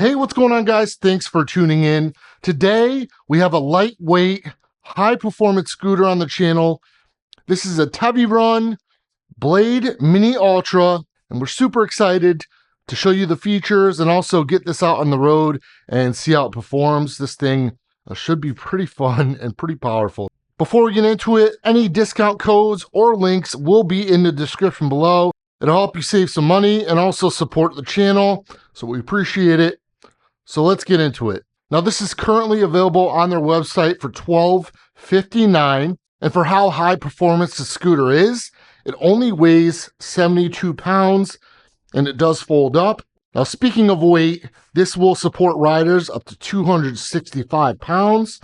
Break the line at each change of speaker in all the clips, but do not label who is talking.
Hey, what's going on, guys? Thanks for tuning in. Today, we have a lightweight, high-performance scooter on the channel. This is a Teverun Blade Mini Ultra, and we're super excited to show you the features and also get this out on the road and see how it performs. This thing should be pretty fun and pretty powerful. Before we get into it, any discount codes or links will be in the description below. It'll help you save some money and also support the channel, so we appreciate it. So let's get into it. Now, this is currently available on their website for $12.59. And for how high performance the scooter is, it only weighs 72 pounds and it does fold up. Now, speaking of weight, this will support riders up to 265 pounds.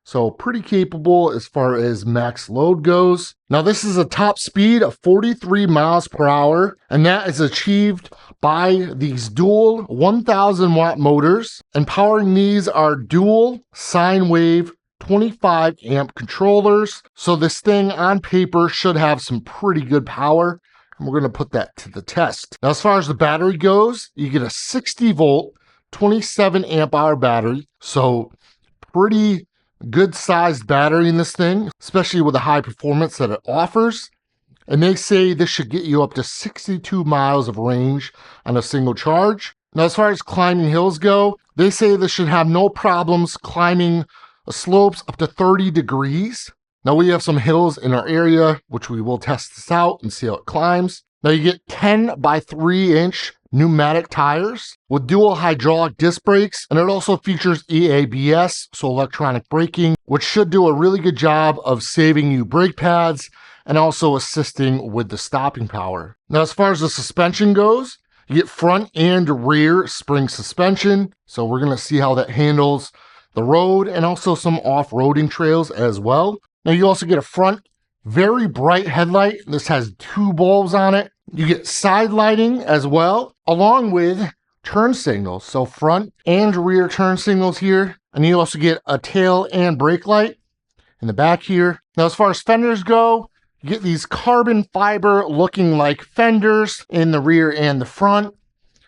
So pretty capable as far as max load goes. Now, this is a top speed of 43 miles per hour, and that is achieved by these dual 1000 watt motors, and powering these are dual sine wave 25 amp controllers. So this thing on paper should have some pretty good power, and we're going to put that to the test. Now, as far as the battery goes, you get a 60 volt 27 amp hour battery. So pretty good sized battery in this thing, especially with the high performance that it offers. And they say this should get you up to 62 miles of range on a single charge. Now, as far as climbing hills go, they say this should have no problems climbing slopes up to 30 degrees. Now, we have some hills in our area, which we will test this out and see how it climbs. Now, you get 10 by 3 inch pneumatic tires with dual hydraulic disc brakes, and it also features EABS, so electronic braking, which should do a really good job of saving you brake pads and also assisting with the stopping power. Now, as far as the suspension goes, you get front and rear spring suspension, so we're going to see how that handles the road and also some off-roading trails as well. Now, you also get a front very bright headlight. This has 2 bulbs on it. You get side lighting as well, along with turn signals. So front and rear turn signals here. And you also get a tail and brake light in the back here. Now, as far as fenders go, you get these carbon fiber looking like fenders in the rear and the front.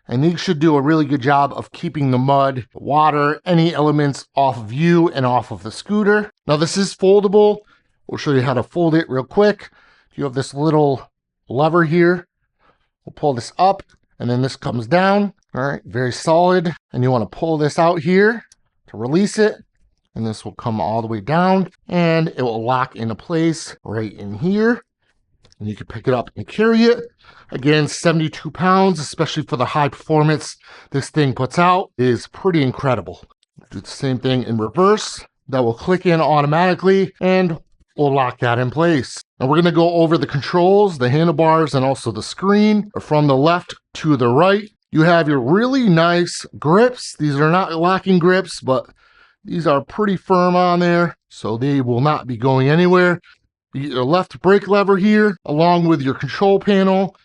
And these should do a really good job of keeping the mud, water, any elements off of you and off of the scooter. Now, this is foldable. We'll show you how to fold it real quick. You have this little lever here. We'll pull this up, and then this comes down. All right, very solid. And you want to pull this out here to release it. And this will come all the way down, and it will lock into place right in here. And you can pick it up and carry it. Again, 72 pounds, especially for the high performance this thing puts out, is pretty incredible. Do the same thing in reverse. That will click in automatically, and we'll lock that in place. And we're going to go over the controls, the handlebars, and also the screen. From the left to the right, you have your really nice grips. These are not locking grips, but these are pretty firm on there, so they will not be going anywhere. You get your left brake lever here, along with your control panel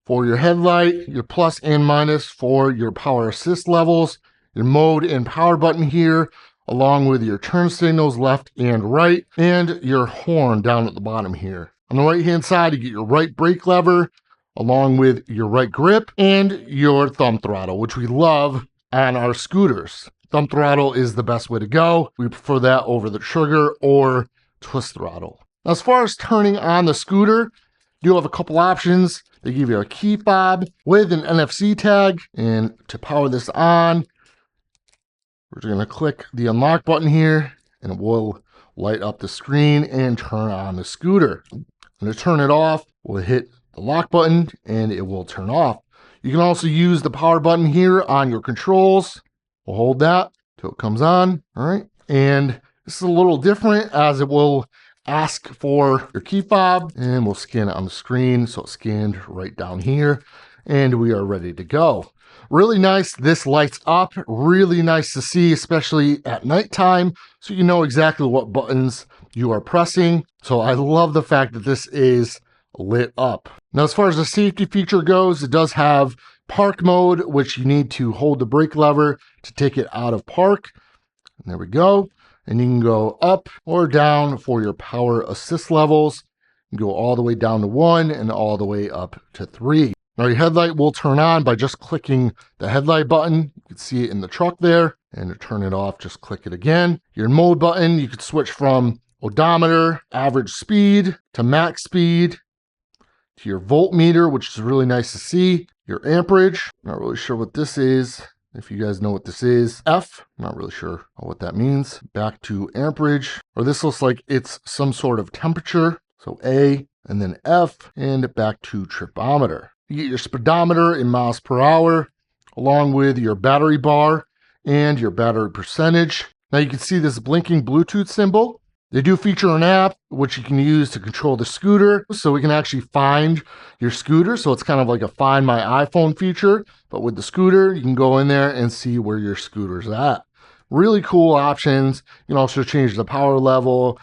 for your headlight, your plus and minus for your power assist levels, your mode and power button here, along with your turn signals left and right, and your horn down at the bottom here. On the right hand side, you get your right brake lever, along with your right grip, and your thumb throttle, which we love on our scooters. Thumb throttle is the best way to go. We prefer that over the trigger or twist throttle. Now, as far as turning on the scooter, you have a couple options. They give you a key fob with an NFC tag, and to power this on, we're just going to click the unlock button here, and it will light up the screen and turn on the scooter. And to turn it off, we'll hit the lock button, and it will turn off. You can also use the power button here on your controls. We'll hold that till it comes on. All right. And this is a little different, as it will ask for your key fob, and we'll scan it on the screen. So it's scanned right down here, and we are ready to go. Really nice. This lights up. Really nice to see, especially at nighttime, so you know exactly what buttons you are pressing. So I love the fact that this is lit up. Now, as far as the safety feature goes, it does have park mode, which you need to hold the brake lever to take it out of park. And there we go. And you can go up or down for your power assist levels. You can go all the way down to 1 and all the way up to 3. Now your headlight will turn on by just clicking the headlight button. You can see it in the truck there. And to turn it off, just click it again. Your mode button, you could switch from odometer, average speed, to max speed, to your voltmeter, which is really nice to see. Your amperage, not really sure what this is. If you guys know what this is. F, not really sure what that means. Back to amperage, or this looks like it's some sort of temperature. So A, and then F, and back to tripometer. You get your speedometer in miles per hour, along with your battery bar and your battery percentage. Now you can see this blinking Bluetooth symbol. They do feature an app which you can use to control the scooter, so we can actually find your scooter. So it's kind of like a Find My iPhone feature, but with the scooter, you can go in there and see where your scooter's at. Really cool options. You can also change the power level,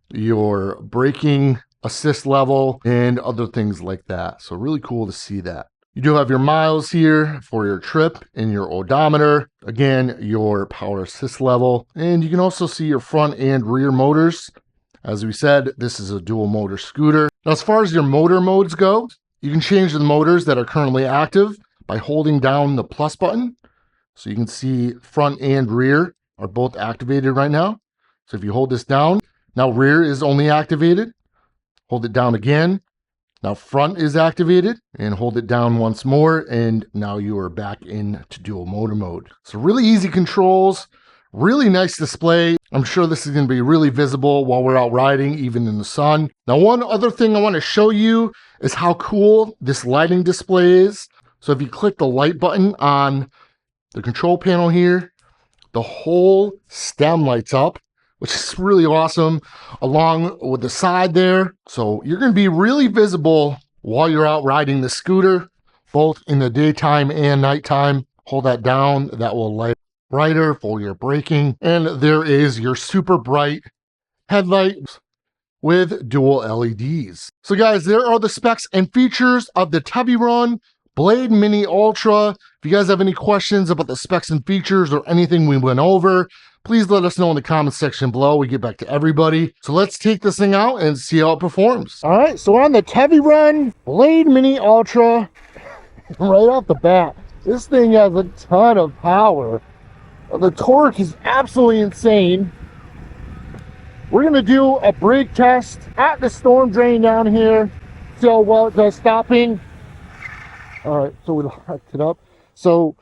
your braking assist level, and other things like that. So really cool to see that. You do have your miles here for your trip and your odometer. Again, your power assist level. And you can also see your front and rear motors. As we said, this is a dual motor scooter. Now, as far as your motor modes go, you can change the motors that are currently active by holding down the plus button. So you can see front and rear are both activated right now. So if you hold this down, now rear is only activated. Hold it down again. Now front is activated, and hold it down once more, and now you are back into dual motor mode. So really easy controls, really nice display. I'm sure this is going to be really visible while we're out riding, even in the sun. Now one other thing I want to show you is how cool this lighting display is. So if you click the light button on the control panel here, the whole stem lights up, which is really awesome, along with the side there. So you're going to be really visible while you're out riding the scooter, both in the daytime and nighttime. Hold that down, that will light brighter for your braking. And there is your super bright headlight with dual LEDs. So guys, there are the specs and features of the Teverun Blade Mini Ultra. If you guys have any questions about the specs and features or anything we went over, please let us know in the comment section below. We get back to everybody. So let's take this thing out and see how it performs. All right, so on the Teverun Blade Mini Ultra, right off the bat, this thing has a ton of power. The torque is absolutely insane. We're gonna do a brake test at the storm drain down here. See how well it does stopping. All right, so we locked it up. So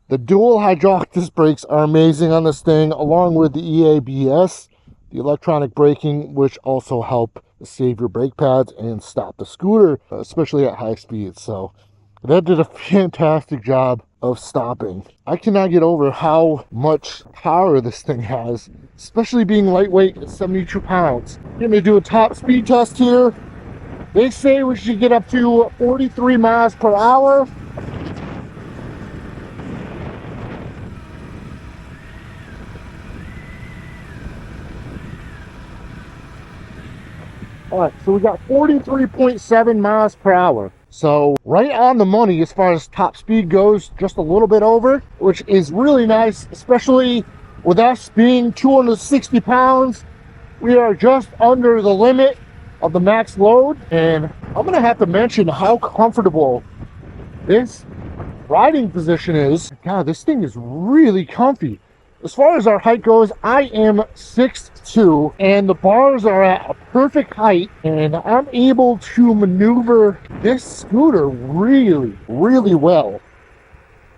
the dual hydraulic disc brakes are amazing on this thing, along with the EABS, the electronic braking, which also help save your brake pads and stop the scooter, especially at high speeds. So that did a fantastic job of stopping. I cannot get over how much power this thing has, especially being lightweight at 72 pounds. I'm gonna do a top speed test here. They say we should get up to 43 miles per hour. All right, so we got 43.7 miles per hour. So right on the money as far as top speed goes, just a little bit over, which is really nice, especially with us being 260 pounds. We are just under the limit of the max load, and I'm gonna have to mention how comfortable this riding position is. God, this thing is really comfy. As far as our height goes, I am 6'2", and the bars are at a perfect height, and I'm able to maneuver this scooter really, really well.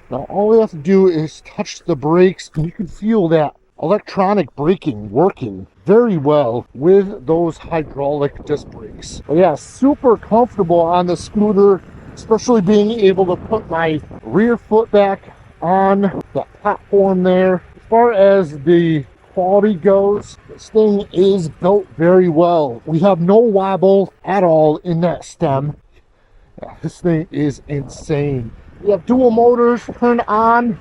Now all we have to do is touch the brakes, and you can feel that electronic braking working very well with those hydraulic disc brakes. But yeah, super comfortable on the scooter, especially being able to put my rear foot back on that platform there. As far as the quality goes, this thing is built very well. We have no wobble at all in that stem. Yeah, this thing is insane. We have dual motors turned on,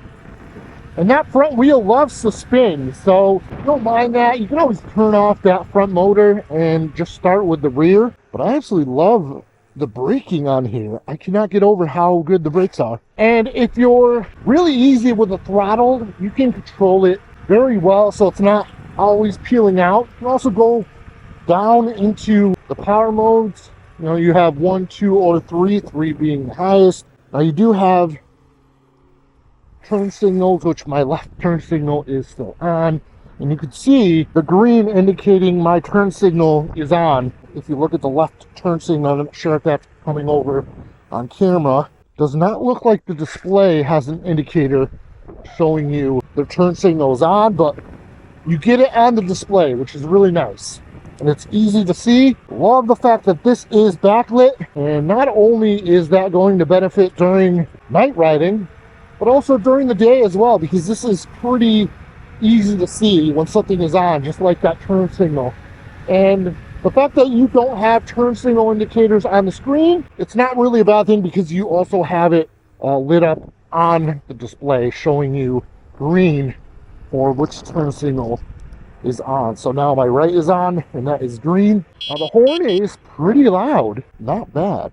and that front wheel loves to spin, so don't mind that. You can always turn off that front motor and just start with the rear. But I absolutely love the braking on here. I cannot get over how good the brakes are. And if you're really easy with the throttle, you can control it very well, so it's not always peeling out. You can also go down into the power modes. You know, you have 1, 2, or 3, 3 being the highest. Now you do have turn signals, which my left turn signal is still on, and you can see the green indicating my turn signal is on. If you look at the left turn signal, I'm not sure if that's coming over on camera, does not look like the display has an indicator showing you the turn signal is on, but you get it on the display, which is really nice. And it's easy to see. Love the fact that this is backlit, and not only is that going to benefit during night riding, but also during the day as well, because this is pretty easy to see when something is on, just like that turn signal. And the fact that you don't have turn signal indicators on the screen, it's not really a bad thing, because you also have it lit up on the display showing you green for which turn signal is on. So now my right is on, and that is green. Now the horn is pretty loud, not bad.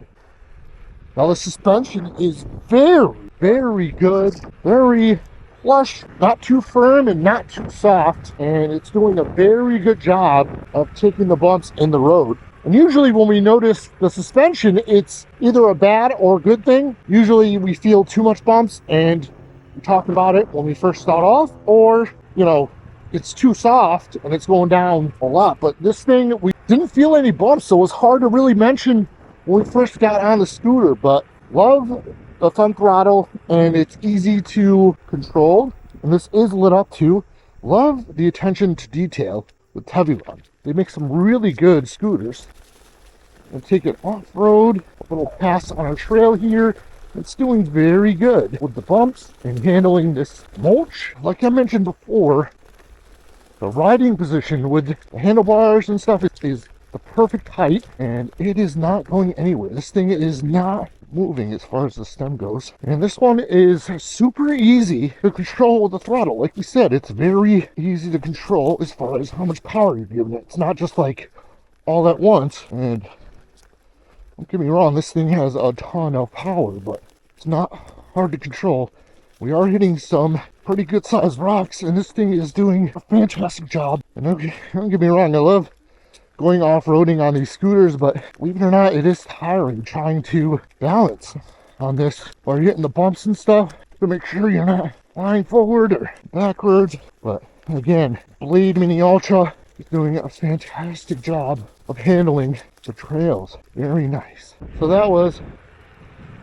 Now the suspension is very good, very plush, not too firm and not too soft, and it's doing a very good job of taking the bumps in the road. And usually when we notice the suspension, it's either a bad or good thing. Usually we feel too much bumps, and we talked about it when we first start off, or, you know, it's too soft and it's going down a lot. But this thing, we didn't feel any bumps, so it was hard to really mention when we first got on the scooter. But love the front throttle, and it's easy to control, and this is lit up too. Love the attention to detail with Teverun. They make some really good scooters. And take it off-road, a little pass on a trail here. It's doing very good with the bumps and handling this mulch. Like I mentioned before, the riding position with the handlebars and stuff is the perfect height, and it is not going anywhere. This thing is not moving as far as the stem goes. And this one is super easy to control with the throttle. Like we said, it's very easy to control as far as how much power you're giving it. It's not just like all at once. And don't get me wrong, this thing has a ton of power, but it's not hard to control. We are hitting some pretty good sized rocks, and this thing is doing a fantastic job. And don't get me wrong, I love going off-roading on these scooters, but believe it or not, it is tiring trying to balance on this while you're hitting the bumps and stuff to make sure you're not flying forward or backwards. But again, Blade Mini Ultra is doing a fantastic job of handling the trails. Very nice. So that was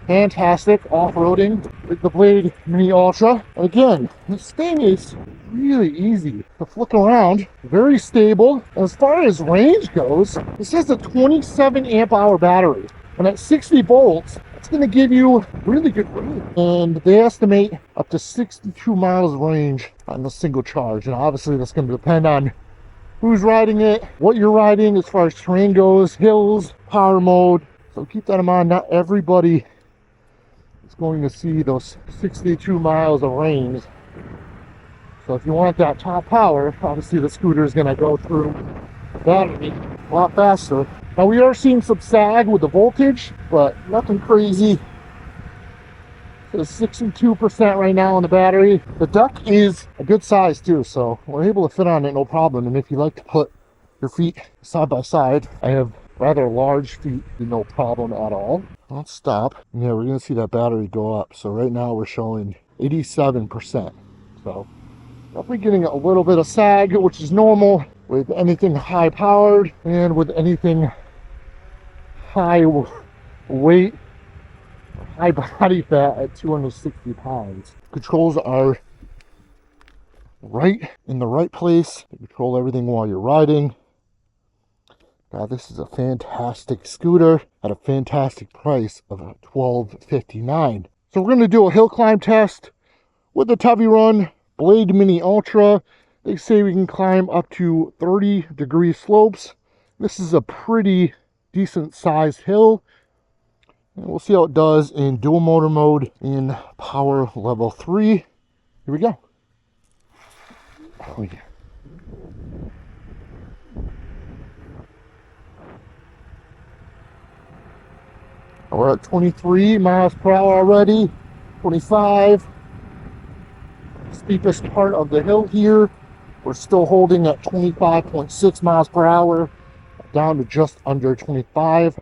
fantastic off-roading with the Blade Mini Ultra. Again, this thing is really easy to flick around, very stable. As far as range goes, this has a 27 amp hour battery, and at 60 volts, it's going to give you really good range. And they estimate up to 62 miles range on a single charge. And obviously that's going to depend on who's riding it, what you're riding as far as terrain goes, hills, power mode. So keep that in mind. Not everybody is going to see those 62 miles of range. So if you want that top power, obviously the scooter is going to go through the battery a lot faster. Now we are seeing some sag with the voltage, but nothing crazy. It's 62% right now on the battery. The deck is a good size too, so we're able to fit on it no problem. And if you like to put your feet side by side, I have rather large feet, no problem at all. Let's stop. Yeah, we're going to see that battery go up. So right now we're showing 87%. So definitely getting a little bit of sag, which is normal with anything high powered and with anything high weight, high body fat at 260 pounds. Controls are right in the right place. They control everything while you're riding. God, this is a fantastic scooter at a fantastic price of $12.59. So we're going to do a hill climb test with the Teverun Blade Mini Ultra. They say we can climb up to 30-degree slopes. This is a pretty decent sized hill. And we'll see how it does in dual motor mode in power level 3. Here we go. Oh yeah. We're at 23 miles per hour already. 25. Steepest part of the hill here. We're still holding at 25.6 miles per hour. Down to just under 25.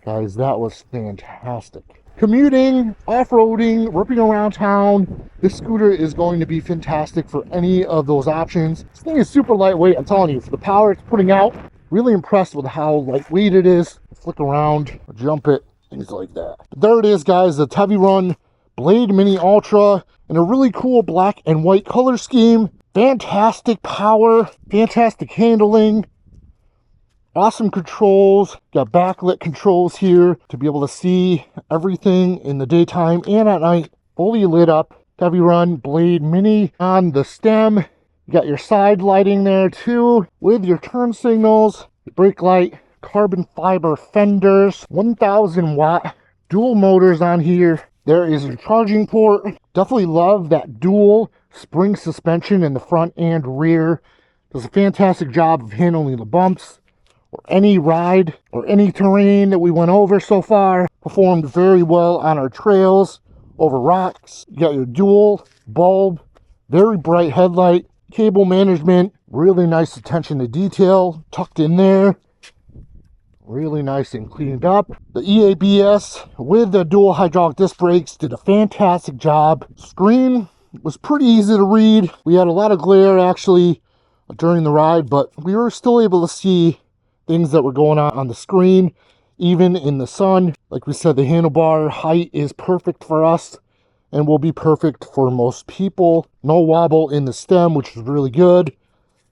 Guys, that was fantastic. commuting, off-roading, ripping around town, this scooter is going to be fantastic for any of those options. This thing is super lightweight, I'm telling you, for the power it's putting out. Really impressed with how lightweight it is. Flick around, jump it, things like that. But there it is, guys, the Teverun Blade Mini Ultra in a really cool black and white color scheme. Fantastic power, fantastic handling, awesome controls. Got backlit controls here to be able to see everything in the daytime and at night. Fully lit up. Teverun Blade Mini on the stem. You got your side lighting there too with your turn signals, your brake light, carbon fiber fenders, 1000 watt dual motors on here. There is your charging port. Definitely love that dual spring suspension in the front and rear. Does a fantastic job of handling the bumps or any ride or any terrain that we went over so far. Performed very well on our trails over rocks. You got your dual bulb, very bright headlight, cable management, really nice attention to detail tucked in there. Really nice and cleaned up. The EABS with the dual hydraulic disc brakes did a fantastic job. Screen was pretty easy to read. We had a lot of glare actually during the ride, but we were still able to see things that were going on the screen, even in the sun. Like we said, the handlebar height is perfect for us and will be perfect for most people. No wobble in the stem, which is really good.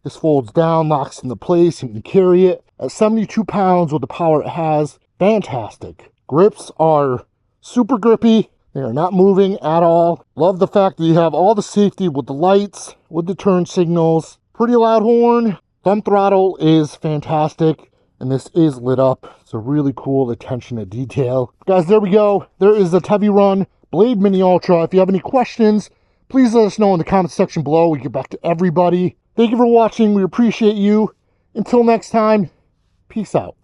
This folds down, locks into place, and you can carry it. At 72 pounds with the power it has, fantastic. Grips are super grippy. They are not moving at all. Love the fact that you have all the safety with the lights, with the turn signals. Pretty loud horn. Thumb throttle is fantastic, and this is lit up. It's a really cool attention to detail. Guys, there we go. There is the Teverun Blade Mini Ultra. If you have any questions, please let us know in the comment section below. We get back to everybody. Thank you for watching. We appreciate you. Until next time, peace out.